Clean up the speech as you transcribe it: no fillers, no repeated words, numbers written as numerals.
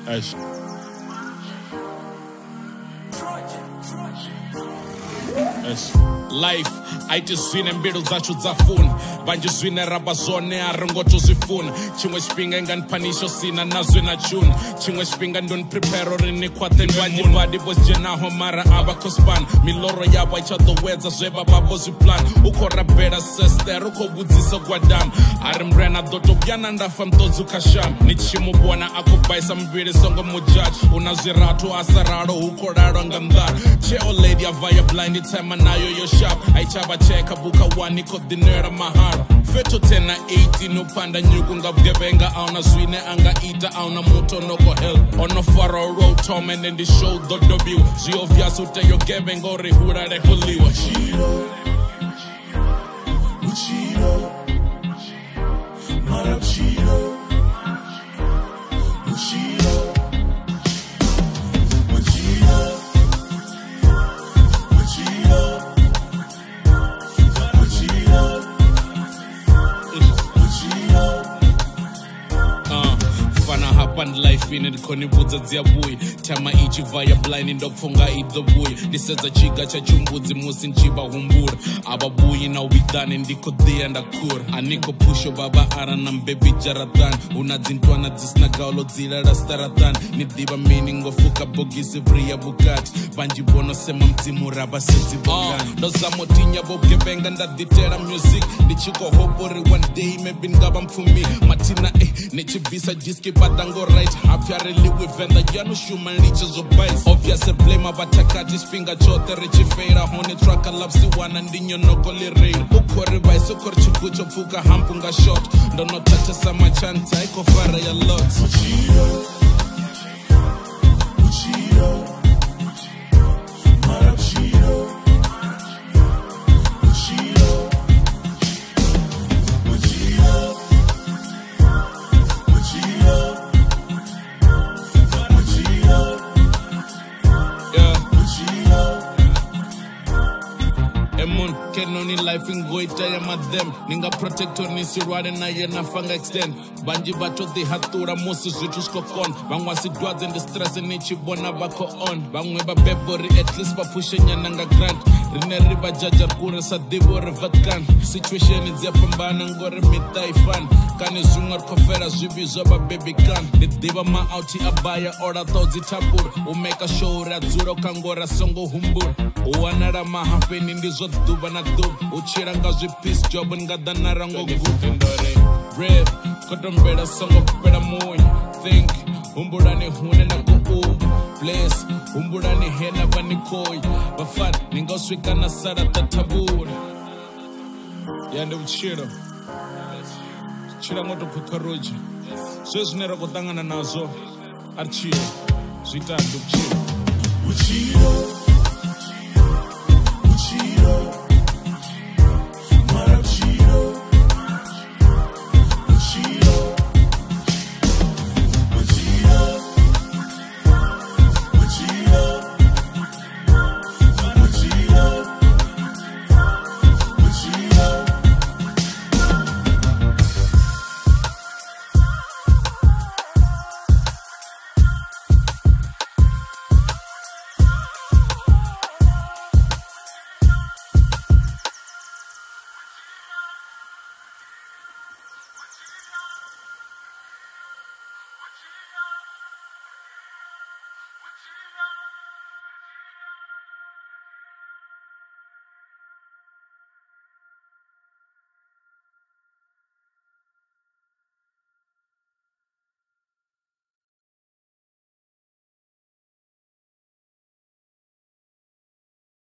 Yes. Yes. Life aiti zwine mbilu dzashu dza funa vhanzhi zwine raba zwone a ri ngo to zwi funa tshiṅwe tshifhinga i nga ni phanisho sina na zwi na tshuna tshiṅwe tshifhinga ndo ni prepare uri ni khwaṱhe vhanzhi badi vho dzhenaho mara a vha khou span miloro yavho i tsha ḓowedza zwe vha vha vho zwi plan u khou rabela sister u khou vhudzisa gwadama a ri mrena ḓo to vhuya na ndafa muṱodzi kha sham ni tshi mu vhona a khou baisa muvhili songo mujaji u na zwirathu a sa ralo hu khou lalwa nga mḓala tsheo lady a vaya blind time nayo yo sharp a i tsha vha cheka buka wani khou ḓinela mahara fhethu 10 na 18 u phanda nyuku nga vhugevhenga a huna zwine a nga ita a huna muthu o no khou help o no fara u road tom ende ndi show ḓo dobiwa zwi obvious u tea u gevhenga uri hulale ho ḽiwa life ine ndikhoni vhudza dzi a vhuyi thama i tshi bva ya blind ndo pfunga i ḓo vhuyi ndi sedza tshiga tsha tshumbudzi musi ndi tshi vha humbula a vha vhuyi na u vhiḓani ndi khou ḓiya nda khura a ni khou phusho vhavha ara na mbebi dzharaṱani hu na dzintwana dzi sina gaulo dzi lala staraṱani ni ḓivha mini ngo fuka bogisi vri ya vhukati vhanzhi vhono sema mudzimu ra vhasedzi vhukani ndo zama u tinya vhugevhenga nda ḓitela music ndi tshi khou hope uri one day maybe ndi nga vha mpfumi mathina ni tshi bvisa jiski paḓango right hapfi a ri ḽiwi venḓa yanu shuma litshe zwo bais obvious blame vhathakati tshifhinga tshoṱhe ri tshi feila hone traka lapsi wana ndi nyonoko ḽi reila u khou ri vhaise khou ri tshigu tsho pfuka hampu nga shot ndo no thathesa machanta i khou fara ya lot kenoni life ingoita ya madhem ninga protector nisirware naye nafanga extend vhanzhi vha to ḓihaṱula musi zwithu zwi khou kona vhaṅwe si dwadze ndi stress ni tshi vhona vha khou on vhaṅwe vha bebo ri at least vha phushe nyana nga grant rine ri vha jaja kure sa ḓivhi uri vatkan situation dzi a fhambana ngori miṱa i fani kani zwiṅwe ri khou fela zwivhi zwa vhabebi kan ndi ḓivha maouti a baya ola ṱo dzi thabula u make sure uri a dzula kha ngori a songo humbula u wanala mahafheni ndi zwo ḓuvha na ḓuvha u tshila nga zwi peace job nga ḓa na rango gudindore brave khotombela songo fhela muya think humbulani hune na khou bless humbulani hena vani khoi vafana ni nga swika na sala tathabula ya ndi vhutshilo tshila ngo to phukha roji zwe zwine ra khou ṱangana nazwo a ri tshilo zwi ita ndi vhutshilo What you know?